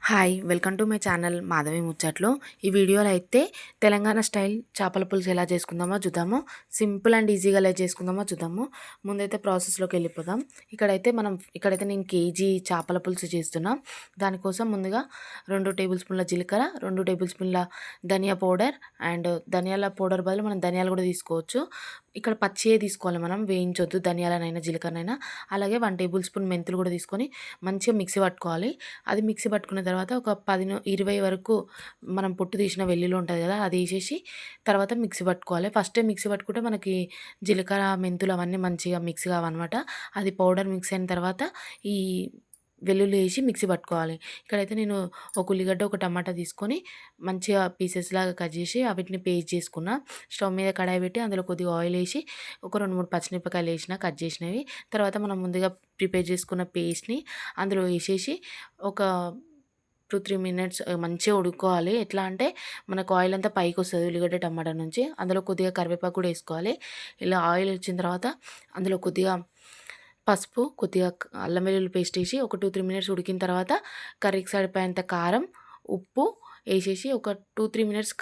Hi welcome to my channel Madhavi ముచ్చట్లు. ఈ వీడియోలో అయితే తెలంగాణ స్టైల్ చేపల పులుసు ఎలా చేసుకుందామో చూద్దాము. సింపుల్ అండ్ ఈజీగా ఎలా చేసుకుందామో చూద్దాము. ముందైతే ప్రాసెస్లోకి వెళ్ళిపోదాం. ఇక్కడైతే నేను కేజీ చేపల పులుసు చేస్తున్నా. దానికోసం ముందుగా 2 టేబుల్ స్పూన్ల జీలకర్ర, 2 టేబుల్ స్పూన్ల ధనియా పౌడర్, అండ్ ధనియాల పౌడర్ బదులు మనం ధనియాలు కూడా తీసుకోవచ్చు. ఇక్కడ పచ్చియే తీసుకోవాలి, మనం వేయించొద్దు ధనియాలనైనా జీలకర్రనైనా. అలాగే 1 టేబుల్ స్పూన్ మెంతులు కూడా తీసుకొని మంచిగా మిక్సీ పట్టుకోవాలి. అది మిక్సీ పట్టుకున్న తర్వాత ఒక 10-20 వరకు మనం పొట్టు తీసిన వెల్లుల్లి ఉంటుంది కదా, అది వేసేసి తర్వాత మిక్సీ పట్టుకోవాలి. ఫస్టే మిక్సీ పట్టుకుంటే మనకి జీలకర్ర మెంతులు అవన్నీ మంచిగా మిక్స్ కావన్నమాట. అది పౌడర్ మిక్స్ అయిన తర్వాత ఈ వెల్లుల్లి వేసి మిక్సీ పట్టుకోవాలి. ఇక్కడైతే నేను ఒక ఉల్లిగడ్డ, ఒక టమాటా తీసుకొని మంచిగా పీసెస్ లాగా కట్ చేసి వాటిని పేస్ట్ చేసుకున్నా. స్టవ్ మీద కడాయి పెట్టి అందులో కొద్దిగా ఆయిల్ వేసి ఒక 2-3 పచ్చిమిరపకాయలు వేసిన కట్ చేసినవి. తర్వాత మనం ముందుగా ప్రిపేర్ చేసుకున్న పేస్ట్ని అందులో వేసేసి ఒక 2-3 మినిట్స్ మంచిగా ఉడుకోవాలి. ఎట్లా అంటే మనకు ఆయిల్ అంతా పైకి వస్తుంది ఉల్లిగడ్డ టమాటా నుంచి. అందులో కొద్దిగా కరివేపాకు కూడా వేసుకోవాలి. ఇలా ఆయిల్ వచ్చిన తర్వాత అందులో కొద్దిగా పసుపు, కొద్దిగా అల్లం వెల్లుల్లి పేస్ట్ వేసి ఒక 2-3 మినిట్స్ ఉడికిన తర్వాత కర్రీకి సరిపోయేంత కారం, ఉప్పు వేసేసి ఒక 2-3 మినిట్స్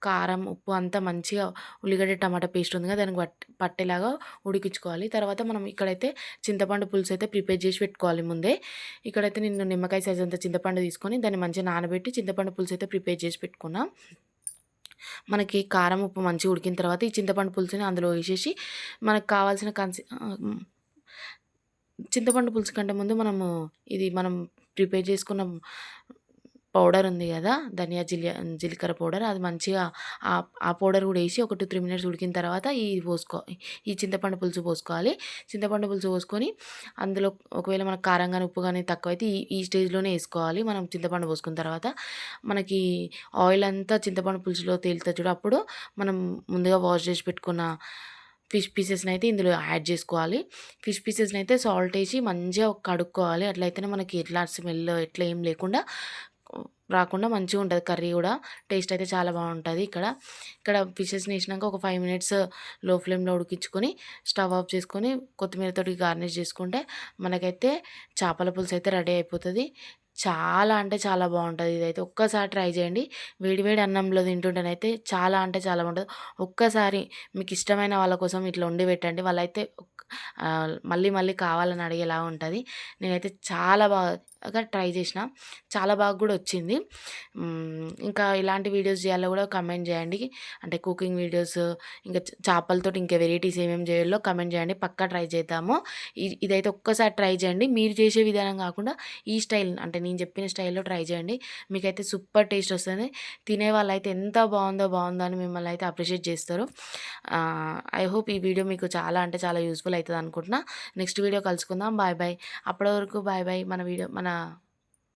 కారం ఉప్పు అంతా మంచిగా ఉల్లిగడ్డ టమాటా పేస్ట్ ఉంది కదా దానికి పట్టేలాగా ఉడికించుకోవాలి. తర్వాత మనం ఇక్కడైతే చింతపండు పులుసు అయితే ప్రిపేర్ చేసి పెట్టుకోవాలి ముందే. ఇక్కడైతే నేను నిమ్మకాయ సైజ్ అంత చింతపండు తీసుకొని దాన్ని మంచిగా నానబెట్టి చింతపండు పులుసు అయితే ప్రిపేర్ చేసి పెట్టుకున్నా. మనకి కారం ఉప్పు మంచిగా ఉడికిన తర్వాత ఈ చింతపండు పులుసుని అందులో వేసేసి మనకు కావాల్సిన చింతపండు పులుసు కంటే ముందు మనం ప్రిపేర్ చేసుకున్న పౌడర్ ఉంది కదా, జీలకర్ర పౌడర్, అది మంచిగా ఆ పౌడర్ కూడా వేసి ఒక 2-3 మినిట్స్ ఉడికిన తర్వాత ఈ చింతపండు పులుసు పోసుకోవాలి. చింతపండు పులుసు పోసుకొని అందులో ఒకవేళ మనకు కారం కానీ ఉప్పు కానీ తక్కువైతే ఈ స్టేజ్లోనే వేసుకోవాలి. మనం చింతపండు పోసుకున్న తర్వాత మనకి ఆయిల్ అంతా చింతపండు పులుసులో తేలుతుంది చూడు, అప్పుడు మనం ముందుగా వాష్ చేసి పెట్టుకున్న ఫిష్ పీసెస్ని అయితే ఇందులో యాడ్ చేసుకోవాలి. ఫిష్ పీసెస్ని అయితే సాల్ట్ వేసి మంచిగా కడుక్కోవాలి. అట్లయితేనే మనకి ఎట్లా స్మెల్ ఎట్లా ఏం లేకుండా రాకుండా మంచిగా ఉంటుంది. కర్రీ కూడా టేస్ట్ అయితే చాలా బాగుంటుంది. ఇక్కడ ఫిషెస్ని వేసినాక ఒక 5 మినిట్స్ లో ఫ్లేమ్లో ఉడికించుకొని స్టవ్ ఆఫ్ చేసుకొని కొత్తిమీరతోటి గార్నిష్ చేసుకుంటే మనకైతే చేపల పులుసు అయితే రెడీ అయిపోతుంది. చాలా అంటే చాలా బాగుంటుంది. ఇదైతే ఒక్కసారి ట్రై చేయండి. వేడివేడి అన్నంలో తింటుంటేనైతే చాలా అంటే చాలా బాగుంటుంది. ఒక్కసారి మీకు ఇష్టమైన వాళ్ళ కోసం ఇట్లా వండి పెట్టండి, వాళ్ళైతే మళ్ళీ మళ్ళీ కావాలని అడిగేలా ఉంటుంది. నేనైతే చాలా బాగా ట్రై చేసిన, చాలా బాగా కూడా వచ్చింది. ఇంకా ఇలాంటి వీడియోస్ చేయాలో కూడా కమెంట్ చేయండి. అంటే కుకింగ్ వీడియోస్, ఇంకా చేపలతోటి ఇంకా వెరైటీస్ ఏమేమి చేయాలో కమెంట్ చేయండి. పక్కా ట్రై చేద్దాము. ఇదైతే ఒక్కసారి ట్రై చేయండి. మీరు చేసే విధానం కాకుండా ఈ స్టైల్ అంటే నేను చెప్పిన స్టైల్లో ట్రై చేయండి. మీకైతే సూపర్ టేస్ట్ వస్తుంది. తినే వాళ్ళైతే ఎంత బాగుందో అని మిమ్మల్ని అయితే అప్రిషియేట్ చేస్తారు. ఐ హోప్ ఈ వీడియో మీకు చాలా అంటే చాలా యూస్ఫుల్ అవుతుంది అనుకుంటున్నా. నెక్స్ట్ వీడియో కలుసుకుందాం. Bye bye. అప్పటి వరకు బాయ్ బాయ్. మన